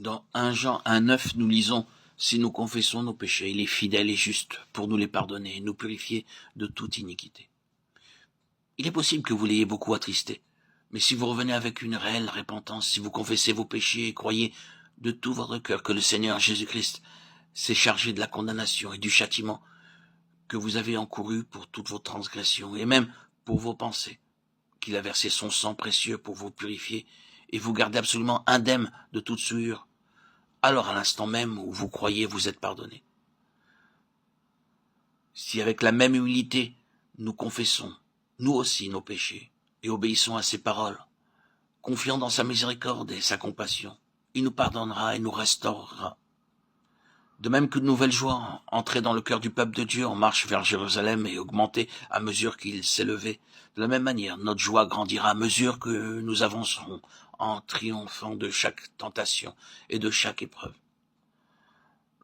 Dans 1 Jean 1,9, nous lisons « Si nous confessons nos péchés, il est fidèle et juste pour nous les pardonner et nous purifier de toute iniquité. » Il est possible que vous l'ayez beaucoup attristé, mais si vous revenez avec une réelle repentance, si vous confessez vos péchés et croyez de tout votre cœur que le Seigneur Jésus-Christ s'est chargé de la condamnation et du châtiment que vous avez encouru pour toutes vos transgressions et même pour vos pensées, qu'il a versé son sang précieux pour vous purifier et vous garder absolument indemne de toute souillure, alors à l'instant même où vous croyez vous êtes pardonné. Si avec la même humilité nous confessons, nous aussi, nos péchés, et obéissons à ses paroles, confiant dans sa miséricorde et sa compassion, il nous pardonnera et nous restaurera. De même qu'une nouvelle joie entrait dans le cœur du peuple de Dieu en marche vers Jérusalem et augmentait à mesure qu'il s'élevait, de la même manière, notre joie grandira à mesure que nous avancerons en triomphant de chaque tentation et de chaque épreuve.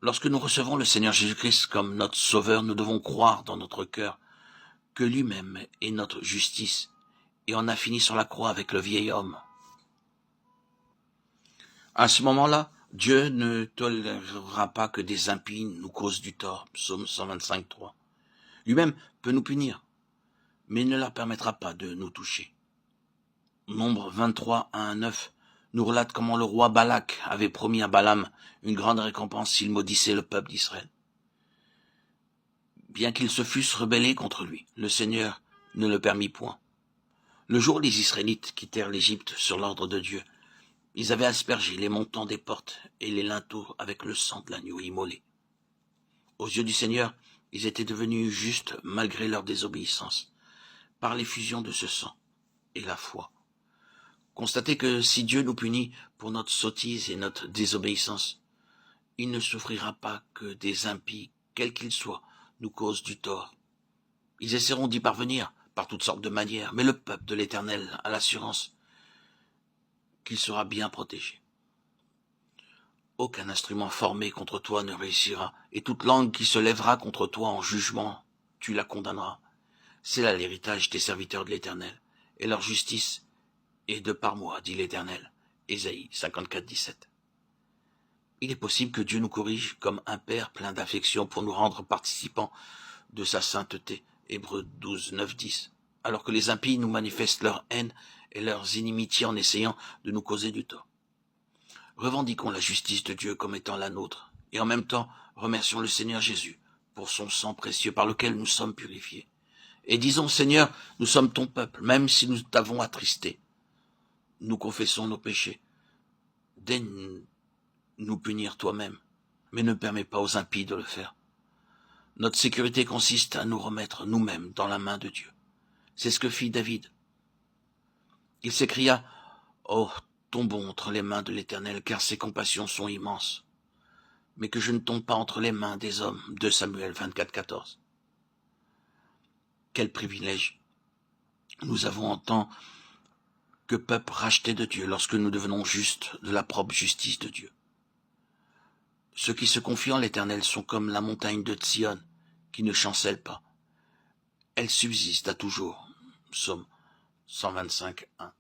Lorsque nous recevons le Seigneur Jésus-Christ comme notre Sauveur, nous devons croire dans notre cœur que lui-même est notre justice et en a fini sur la croix avec le vieil homme. À ce moment-là, Dieu ne tolérera pas que des impies nous causent du tort, psaume 125:3. Lui-même peut nous punir, mais il ne leur permettra pas de nous toucher. Nombre 23, 1-9 nous relate comment le roi Balak avait promis à Balaam une grande récompense s'il maudissait le peuple d'Israël. Bien qu'ils se fussent rebellés contre lui, le Seigneur ne le permit point. Le jour où les Israélites quittèrent l'Égypte sur l'ordre de Dieu, ils avaient aspergé les montants des portes et les linteaux avec le sang de l'agneau immolé. Aux yeux du Seigneur, ils étaient devenus justes malgré leur désobéissance, par l'effusion de ce sang et la foi. Constatez que si Dieu nous punit pour notre sottise et notre désobéissance, il ne souffrira pas que des impies, quels qu'ils soient, nous causent du tort. Ils essaieront d'y parvenir par toutes sortes de manières, mais le peuple de l'Éternel a l'assurance qu'il sera bien protégé. Aucun instrument formé contre toi ne réussira, et toute langue qui se lèvera contre toi en jugement, tu la condamneras. C'est là l'héritage des serviteurs de l'Éternel, et leur justice est de par moi, dit l'Éternel. Ésaïe 54:17. Il est possible que Dieu nous corrige comme un père plein d'affection pour nous rendre participants de sa sainteté, Hébreux 12:9-10, alors que les impies nous manifestent leur haine et leurs inimitiés en essayant de nous causer du tort. Revendiquons la justice de Dieu comme étant la nôtre, et en même temps remercions le Seigneur Jésus pour son sang précieux par lequel nous sommes purifiés. Et disons, Seigneur, nous sommes ton peuple, même si nous t'avons attristé. Nous confessons nos péchés. Daigne nous punir toi-même, mais ne permets pas aux impies de le faire. Notre sécurité consiste à nous remettre nous-mêmes dans la main de Dieu. C'est ce que fit David. Il s'écria « Oh, tombons entre les mains de l'Éternel, car ses compassions sont immenses. Mais que je ne tombe pas entre les mains des hommes. » 2 Samuel 24:14. Quel privilège nous avons en tant que peuple racheté de Dieu lorsque nous devenons justes de la propre justice de Dieu. Ceux qui se confient en l'Éternel sont comme la montagne de Sion, qui ne chancelle pas. Elle subsiste à toujours. Psaume 125:1.